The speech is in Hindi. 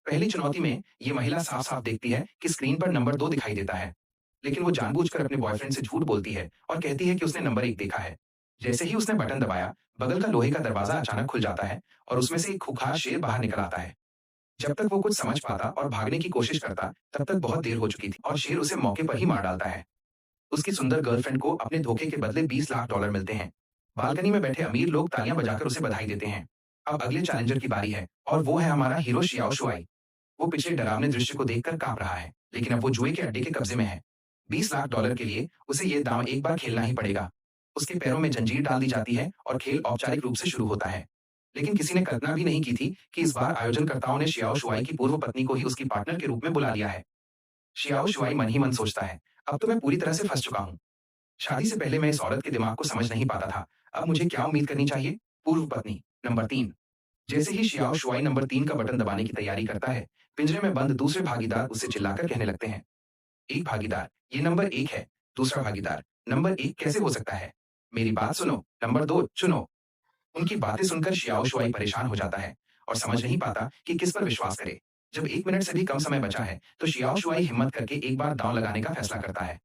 पहली चुनौती में ये महिला साफ-साफ देखती है कि स्क्रीन पर नंबर 2 दिखाई देता है, लेकिन वो जानबूझकर अपने बॉयफ्रेंड से झूठ बोलती है और कहती है कि उसने नंबर 1 देखा है। जैसे ही उसने बटन दबाया, बगल का लोहे का दरवाजा अचानक खुल जाता है और उसमें से एक खूंखार शेर बाहर निकल आता है। जब तक वो कुछ समझ पाता और भागने की कोशिश करता, तब तक बहुत देर हो चुकी थी और शेर उसे मौके पर ही मार डालता है। उसकी सुंदर गर्लफ्रेंड को अपने धोखे के बदले 20 लाख डॉलर मिलते हैं। बालकनी में बैठे अमीर लोग तालियां बजाकर उसे बधाई देते हैं। अब अगले चैलेंजर की बारी है और वो है हमारा हीरो शियाओ शुआई। वो पिछले डरावने दृश्य को देखकर कांप रहा है, लेकिन अब वो जुए के अड्डे के कब्जे में है। 20 लाख डॉलर के लिए उसे ये दांव एक बार खेलना ही पड़ेगा। उसके पैरों में जंजीर डाल दी जाती है और खेल औपचारिक रूप से शुरू होता है। लेकिन किसी ने कल्पना भी नहीं की थी कि इस बार आयोजनकर्ताओं ने शियाओ शुआई की पूर्व पत्नी को ही उसकी पार्टनर के रूप में बुला लिया है। शियाओ शुआई मन ही मन सोचता है, अब तो मैं पूरी तरह से फंस चुका हूँ। शादी से पहले मैं इस औरत के दिमाग को समझ नहीं पाता था। अब मुझे क्या उम्मीद करनी चाहिए? पूर्व पत्नी नंबर 3। जैसे ही शियाओ शुआई नंबर 3 का बटन दबाने की तैयारी करता है, पिंजरे में बंद दूसरे भागीदार उससे चिल्लाकर कहने लगते हैं। एक भागीदार, ये नंबर 1 है। दूसरा भागीदार, नंबर 1 कैसे हो सकता है? मेरी बात सुनो, नंबर 2 चुनो। उनकी बातें सुनकर शियाओ शुआई परेशान हो जाता है और समझ नहीं पाता कि किस पर विश्वास करे। जब 1 मिनट से भी कम समय बचा है, तो शियाओ शुआई हिम्मत करके एक बार दांव लगाने का फैसला करता है।